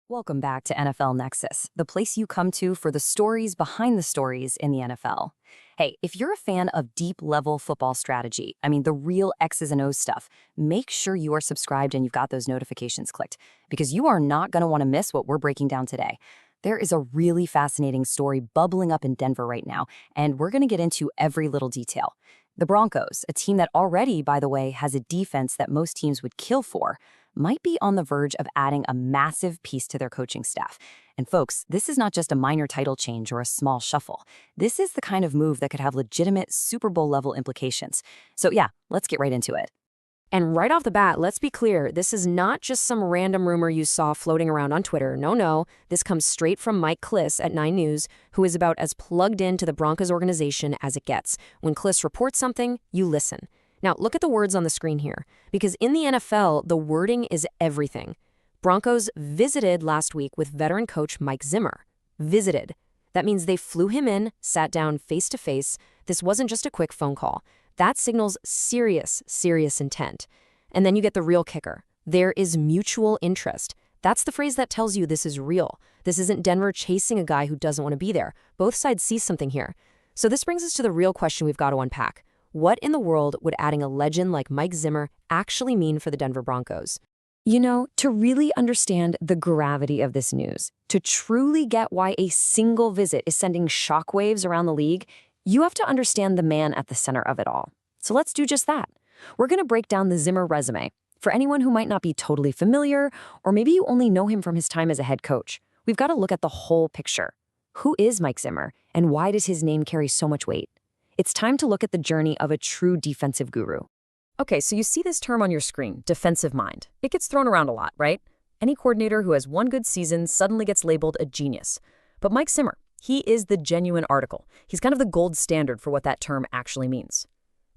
Welcome back to NFL Nexus, the place you come to for the stories behind the stories in the NFL. Hey, if you're a fan of deep-level football strategy, the real X's and O's stuff, make sure you are subscribed and you've got those notifications clicked, because you are not going to want to miss what we're breaking down today. There is a really fascinating story bubbling up in Denver right now, and we're going to get into every little detail. The Broncos, a team that already, by the way, has a defense that most teams would kill for, might be on the verge of adding a massive piece to their coaching staff. And folks, this is not just a minor title change or a small shuffle. This is the kind of move that could have legitimate Super Bowl level implications. So yeah, let's get right into it. And right off the bat, let's be clear, this is not just some random rumor you saw floating around on Twitter. No, this comes straight from Mike Klis at 9 News, who is about as plugged into the Broncos organization as it gets. When Klis reports something, you listen. Now, look at the words on the screen here, because in the NFL, the wording is everything. Broncos visited last week with veteran coach Mike Zimmer. Visited. That means they flew him in, sat down face-to-face. This wasn't just a quick phone call. That signals serious intent. And then you get the real kicker. There is mutual interest. That's the phrase that tells you this is real. This isn't Denver chasing a guy who doesn't want to be there. Both sides see something here. So this brings us to the real question we've got to unpack. What in the world would adding a legend like Mike Zimmer actually mean for the Denver Broncos? To really understand the gravity of this news, to truly get why a single visit is sending shockwaves around the league, you have to understand the man at the center of it all. So let's do just that. We're going to break down the Zimmer resume. For anyone who might not be totally familiar, or maybe you only know him from his time as a head coach, we've got to look at the whole picture. Who is Mike Zimmer, and why does his name carry so much weight? It's time to look at the journey of a true defensive guru. Okay, so you see this term on your screen, defensive mind. It gets thrown around a lot, right? Any coordinator who has one good season suddenly gets labeled a genius. But Mike Zimmer, he is the genuine article. He's kind of the gold standard for what that term actually means.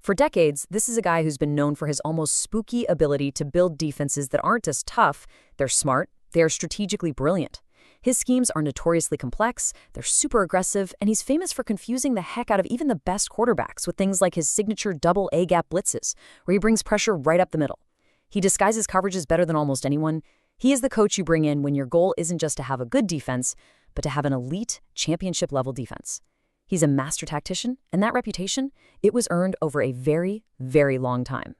For decades, this is a guy who's been known for his almost spooky ability to build defenses that aren't just tough, they're smart, they're strategically brilliant. His schemes are notoriously complex, they're super aggressive, and he's famous for confusing the heck out of even the best quarterbacks with things like his signature double A-gap blitzes, where he brings pressure right up the middle. He disguises coverages better than almost anyone. He is the coach you bring in when your goal isn't just to have a good defense, but to have an elite, championship-level defense. He's a master tactician, and that reputation, it was earned over a very, very long time.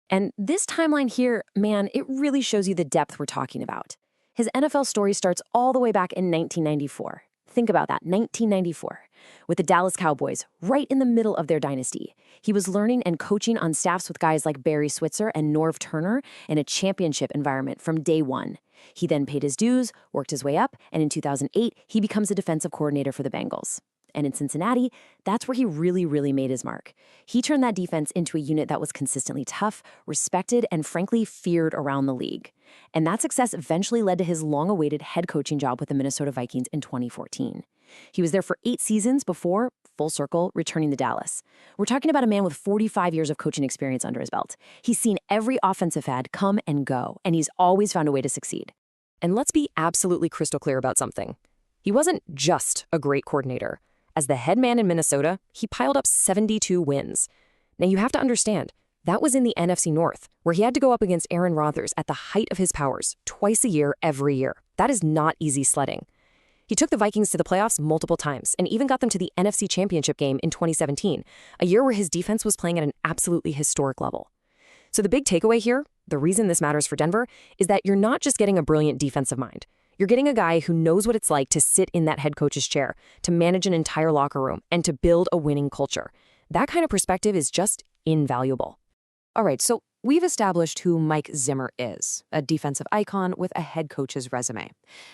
And this timeline here, man, it really shows you the depth we're talking about. His NFL story starts all the way back in 1994. Think about that, 1994, with the Dallas Cowboys, right in the middle of their dynasty. He was learning and coaching on staffs with guys like Barry Switzer and Norv Turner in a championship environment from day one. He then paid his dues, worked his way up, and in 2008, he becomes a defensive coordinator for the Bengals. And in Cincinnati, that's where he really made his mark. He turned that defense into a unit that was consistently tough, respected, and frankly feared around the league. And that success eventually led to his long-awaited head coaching job with the Minnesota Vikings in 2014. He was there for 8 seasons before, full circle, returning to Dallas. We're talking about a man with 45 years of coaching experience under his belt. He's seen every offensive fad come and go, and he's always found a way to succeed. And let's be absolutely crystal clear about something. He wasn't just a great coordinator. As the head man in Minnesota, he piled up 72 wins. Now you have to understand, that was in the NFC North, where he had to go up against Aaron Rodgers at the height of his powers, twice a year, every year. That is not easy sledding. He took the Vikings to the playoffs multiple times, and even got them to the NFC Championship game in 2017, a year where his defense was playing at an absolutely historic level. So the big takeaway here, the reason this matters for Denver, is that you're not just getting a brilliant defensive mind. You're getting a guy who knows what it's like to sit in that head coach's chair, to manage an entire locker room, and to build a winning culture. That kind of perspective is just invaluable. All right, so we've established who Mike Zimmer is, a defensive icon with a head coach's resume.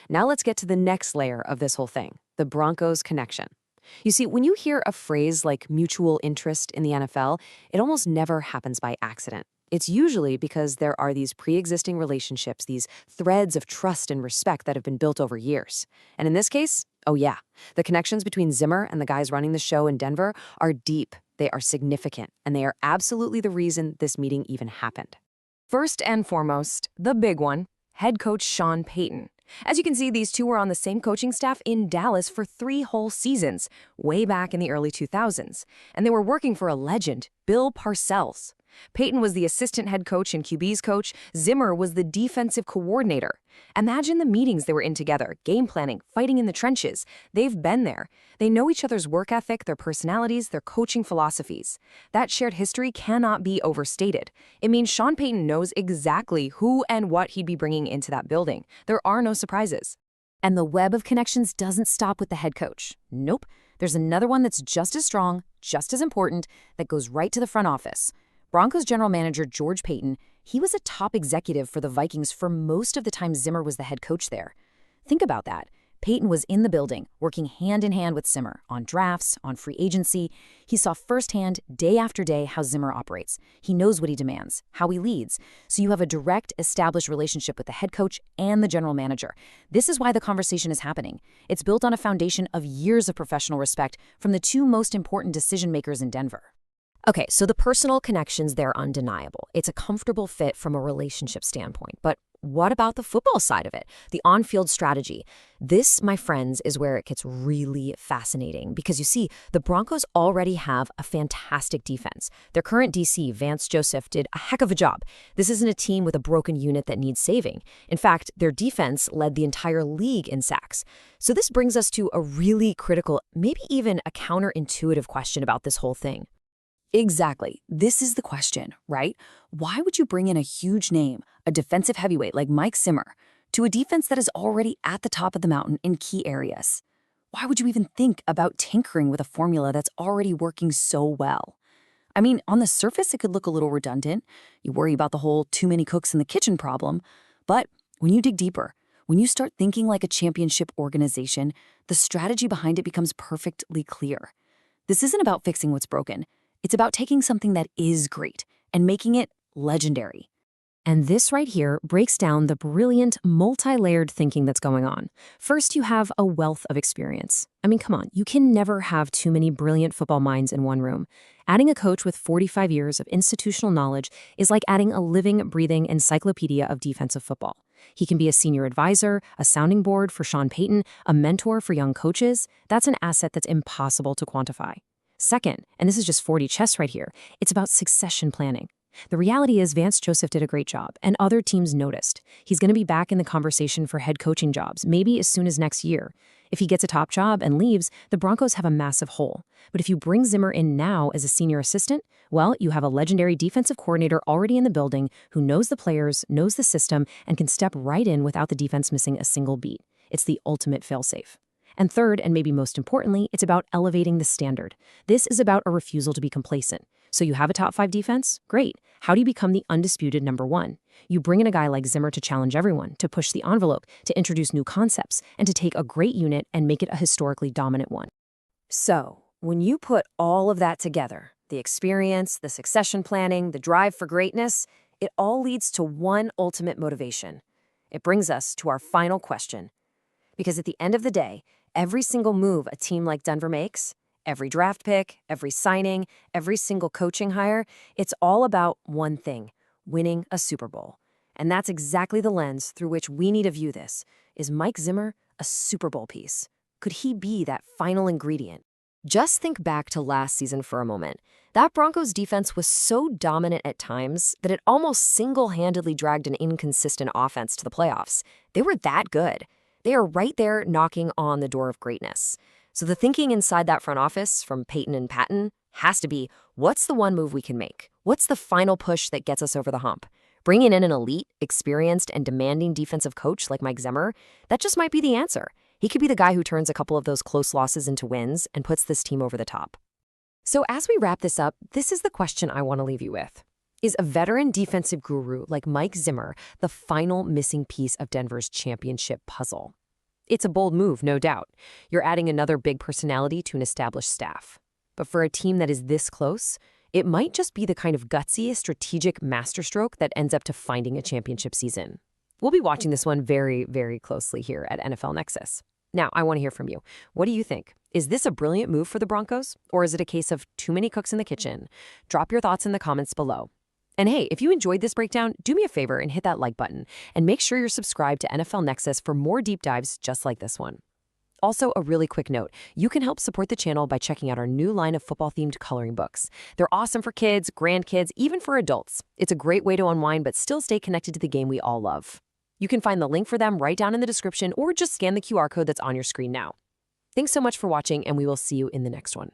Now let's get to the next layer of this whole thing, the Broncos connection. You see, when you hear a phrase like mutual interest in the NFL, it almost never happens by accident. It's usually because there are these pre-existing relationships, these threads of trust and respect that have been built over years. And in this case, oh yeah, the connections between Zimmer and the guys running the show in Denver are deep, they are significant, and they are absolutely the reason this meeting even happened. First and foremost, the big one, head coach Sean Payton. As you can see, these two were on the same coaching staff in Dallas for 3 whole seasons, way back in the early 2000s. And they were working for a legend, Bill Parcells. Peyton was the assistant head coach and QB's coach. Zimmer was the defensive coordinator. Imagine the meetings they were in together, game planning, fighting in the trenches. They've been there. They know each other's work ethic, their personalities, their coaching philosophies. That shared history cannot be overstated. It means Sean Payton knows exactly who and what he'd be bringing into that building. There are no surprises. And the web of connections doesn't stop with the head coach. Nope. There's another one that's just as strong, just as important, that goes right to the front office. Broncos general manager George Paton, he was a top executive for the Vikings for most of the time Zimmer was the head coach there. Think about that. Paton was in the building, working hand in hand with Zimmer on drafts, on free agency. He saw firsthand, day after day, how Zimmer operates. He knows what he demands, how he leads. So you have a direct, established relationship with the head coach and the general manager. This is why the conversation is happening. It's built on a foundation of years of professional respect from the two most important decision makers in Denver. Okay, so the personal connections, they're undeniable. It's a comfortable fit from a relationship standpoint. But what about the football side of it? The on-field strategy. This, my friends, is where it gets really fascinating because you see, the Broncos already have a fantastic defense. Their current DC, Vance Joseph, did a heck of a job. This isn't a team with a broken unit that needs saving. In fact, their defense led the entire league in sacks. So this brings us to a really critical, maybe even a counterintuitive question about this whole thing. Exactly. This is the question, right? Why would you bring in a huge name, a defensive heavyweight like Mike Zimmer, to a defense that is already at the top of the mountain in key areas? Why would you even think about tinkering with a formula that's already working so well? I mean, on the surface, it could look a little redundant. You worry about the whole too many cooks in the kitchen problem. But when you dig deeper, when you start thinking like a championship organization, the strategy behind it becomes perfectly clear. This isn't about fixing what's broken. It's about taking something that is great and making it legendary. And this right here breaks down the brilliant, multi-layered thinking that's going on. First, you have a wealth of experience. I mean, come on, you can never have too many brilliant football minds in one room. Adding a coach with 45 years of institutional knowledge is like adding a living, breathing encyclopedia of defensive football. He can be a senior advisor, a sounding board for Sean Payton, a mentor for young coaches. That's an asset that's impossible to quantify. Second, and this is just 40 chess right here, it's about succession planning. The reality is Vance Joseph did a great job, and other teams noticed. He's going to be back in the conversation for head coaching jobs, maybe as soon as next year. If he gets a top job and leaves, the Broncos have a massive hole. But if you bring Zimmer in now as a senior assistant, well, you have a legendary defensive coordinator already in the building who knows the players, knows the system, and can step right in without the defense missing a single beat. It's the ultimate fail-safe. And third, and maybe most importantly, it's about elevating the standard. This is about a refusal to be complacent. So you have a top 5 defense? Great. How do you become the undisputed number 1? You bring in a guy like Zimmer to challenge everyone, to push the envelope, to introduce new concepts, and to take a great unit and make it a historically dominant one. So, when you put all of that together, the experience, the succession planning, the drive for greatness, it all leads to one ultimate motivation. It brings us to our final question. Because at the end of the day, every single move a team like Denver makes, every draft pick, every signing, every single coaching hire, it's all about one thing, winning a Super Bowl. And that's exactly the lens through which we need to view this. Is Mike Zimmer a Super Bowl piece? Could he be that final ingredient? Just think back to last season for a moment. That Broncos defense was so dominant at times that it almost single-handedly dragged an inconsistent offense to the playoffs. They were that good. They are right there knocking on the door of greatness. So the thinking inside that front office from Payton and Patton has to be, what's the one move we can make? What's the final push that gets us over the hump? Bringing in an elite, experienced, and demanding defensive coach like Mike Zimmer, that just might be the answer. He could be the guy who turns a couple of those close losses into wins and puts this team over the top. So as we wrap this up, this is the question I want to leave you with. Is a veteran defensive guru like Mike Zimmer the final missing piece of Denver's championship puzzle? It's a bold move, no doubt. You're adding another big personality to an established staff. But for a team that is this close, it might just be the kind of gutsy, strategic masterstroke that ends up to finding a championship season. We'll be watching this one very, very closely here at NFL Nexus. Now, I want to hear from you. What do you think? Is this a brilliant move for the Broncos? Or is it a case of too many cooks in the kitchen? Drop your thoughts in the comments below. And hey, if you enjoyed this breakdown, do me a favor and hit that like button. And make sure you're subscribed to NFL Nexus for more deep dives just like this one. Also, a really quick note, you can help support the channel by checking out our new line of football-themed coloring books. They're awesome for kids, grandkids, even for adults. It's a great way to unwind but still stay connected to the game we all love. You can find the link for them right down in the description or just scan the QR code that's on your screen now. Thanks so much for watching, and we will see you in the next one.